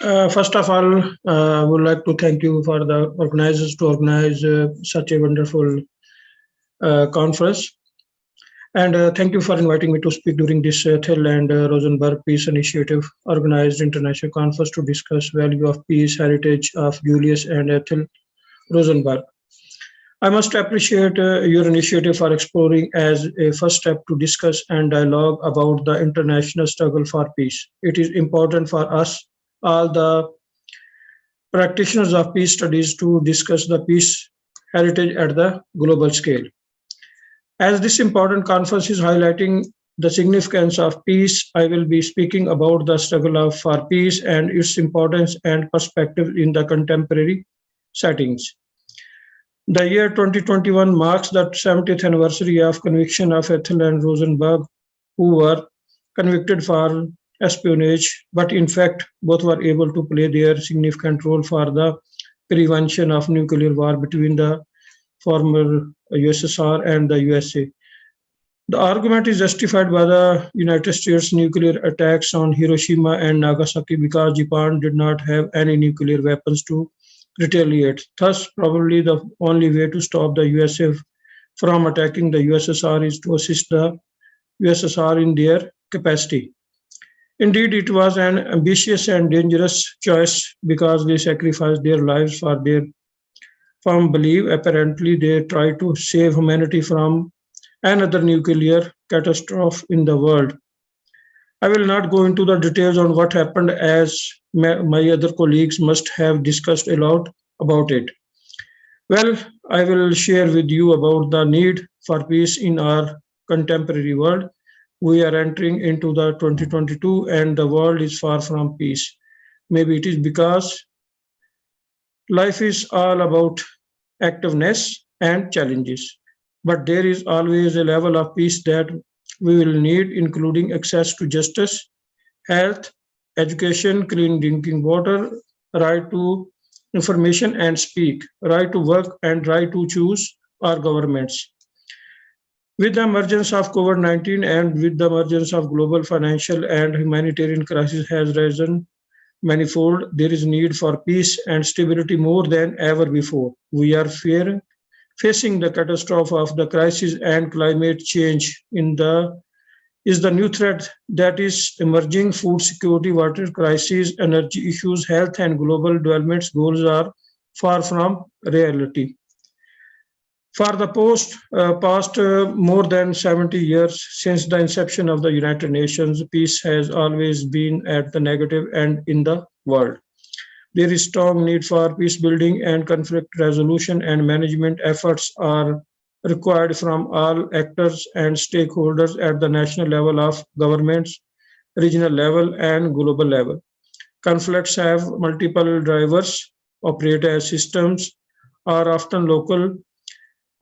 First of all, I would like to thank you for the organizers to organize such a wonderful conference. And thank you for inviting me to speak during this Ethel and Rosenberg Peace Initiative organized international conference to discuss value of peace, heritage of Julius and Ethel Rosenberg. I must appreciate your initiative for exploring as a first step to discuss and dialogue about the international struggle for peace. It is important for us, all the practitioners of peace studies, to discuss the peace heritage at the global scale. As this important conference is highlighting the significance of peace, I will be speaking about the struggle for peace and its importance and perspective in the contemporary settings. The year 2021 marks the 70th anniversary of conviction of Ethel and Rosenberg, who were convicted for espionage, but in fact, both were able to play their significant role for the prevention of nuclear war between the former USSR and the USA. The argument is justified by the United States nuclear attacks on Hiroshima and Nagasaki because Japan did not have any nuclear weapons to retaliate. Thus, probably the only way to stop the USA from attacking the USSR is to assist the USSR in their capacity. Indeed, it was an ambitious and dangerous choice because they sacrificed their lives for their firm belief. Apparently, they tried to save humanity from another nuclear catastrophe in the world. I will not go into the details on what happened as my other colleagues must have discussed a lot about it. Well, I will share with you about the need for peace in our contemporary world. We are entering into the 2022 and the world is far from peace. Maybe it is because life is all about activeness and challenges. But there is always a level of peace that we will need, including access to justice, health, education, clean drinking water, right to information and speak, right to work, and right to choose our governments. With the emergence of COVID-19 and with the emergence of global financial and humanitarian crisis has risen manifold, there is need for peace and stability more than ever before. We are facing the catastrophe of the crisis and climate change in the is the new threat that is emerging. Food security, water crisis, energy issues, health and global development goals are far from reality. For the past more than 70 years since the inception of the United Nations, peace has always been at the negative end in the world. There is strong need for peace building and conflict resolution and management efforts are required from all actors and stakeholders at the national level of governments, regional level and global level. Conflicts have multiple drivers, operate as systems, are often local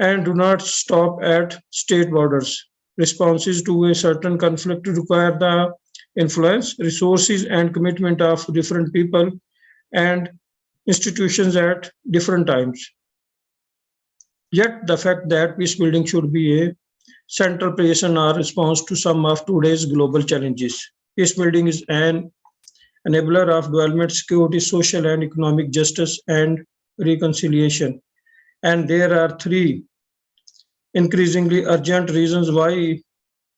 and do not stop at state borders. Responses to a certain conflict require the influence, resources, and commitment of different people and institutions at different times. Yet, the fact that peace building should be a central place in our response to some of today's global challenges. Peace building is an enabler of development, security, social and economic justice, and reconciliation. And there are three increasingly urgent reasons why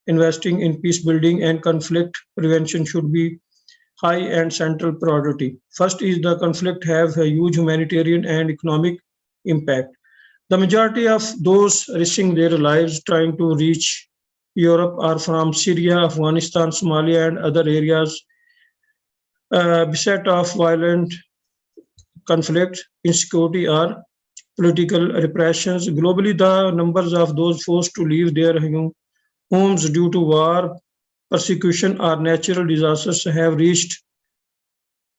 investing in peace building and conflict prevention should be high and central priority. First is the conflict have a huge humanitarian and economic impact. The majority of those risking their lives trying to reach Europe are from Syria, Afghanistan, Somalia, and other areas beset of violent conflict, insecurity, or political repressions. Globally, the numbers of those forced to leave their homes due to war, persecution, or natural disasters have reached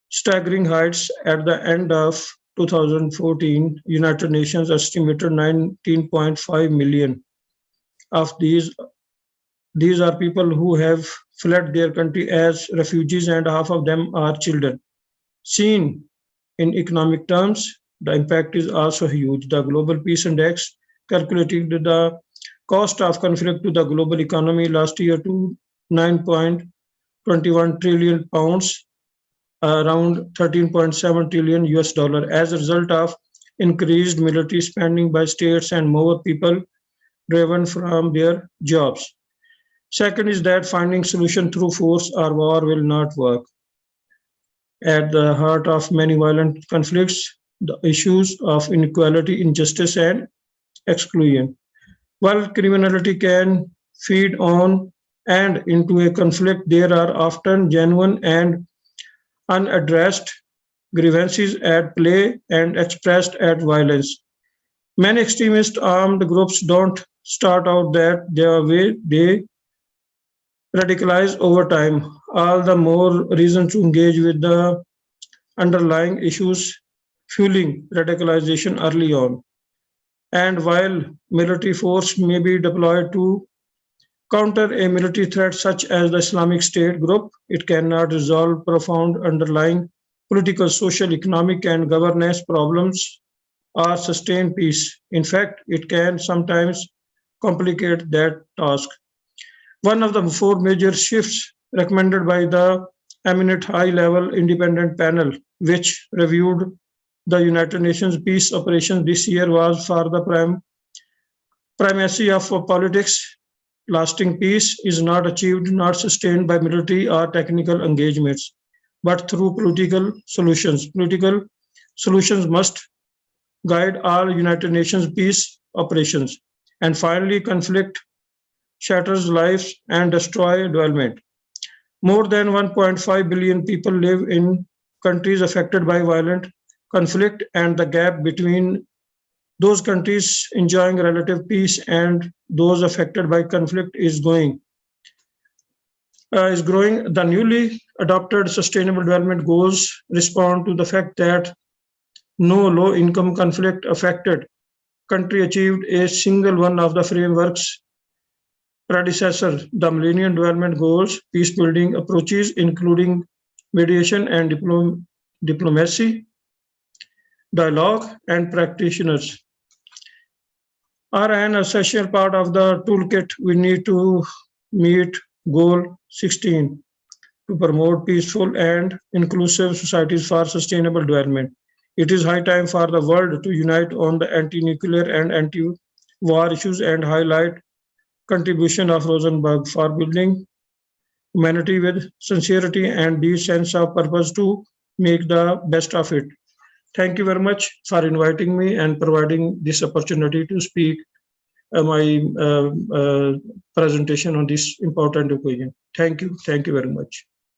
staggering heights. At the end of 2014, United Nations estimated 19.5 million of these are people who have fled their country as refugees, and half of them are children. Seen in economic terms, the impact is also huge. The Global Peace Index calculated the cost of conflict to the global economy last year to 9.21 trillion pounds, around 13.7 trillion US dollar as a result of increased military spending by states and more people driven from their jobs. Second is that finding solution through force or war will not work. At the heart of many violent conflicts, the issues of inequality, injustice, and exclusion. While criminality can feed on and into a conflict, there are often genuine and unaddressed grievances at play and expressed at violence. Many extremist armed groups don't start out that their way, they radicalize over time. All the more reason to engage with the underlying issues fueling radicalization early on. And while military force may be deployed to counter a military threat such as the Islamic State group, it cannot resolve profound underlying political, social, economic, and governance problems or sustain peace. In fact, it can sometimes complicate that task. One of the four major shifts recommended by the eminent high-level independent panel, which reviewed the United Nations peace operations this year, was for the primacy of politics. Lasting peace is not achieved, not sustained by military or technical engagements, but through political solutions. Political solutions must guide all United Nations peace operations. And finally, conflict shatters lives and destroys development. More than 1.5 billion people live in countries affected by violent conflict, and the gap between those countries enjoying relative peace and those affected by conflict is growing. The newly adopted Sustainable Development Goals respond to the fact that no low-income conflict-affected country achieved a single one of the framework's predecessor, the Millennium Development Goals, peace-building approaches, including mediation and diplomacy, dialogue, and practitioners, are an essential part of the toolkit we need to meet Goal 16 to promote peaceful and inclusive societies for sustainable development. It is high time for the world to unite on the anti-nuclear and anti-war issues and highlight contribution of Rosenberg for building humanity with sincerity and deep sense of purpose to make the best of it. Thank you very much for inviting me and providing this opportunity to speak my presentation on this important occasion. Thank you very much.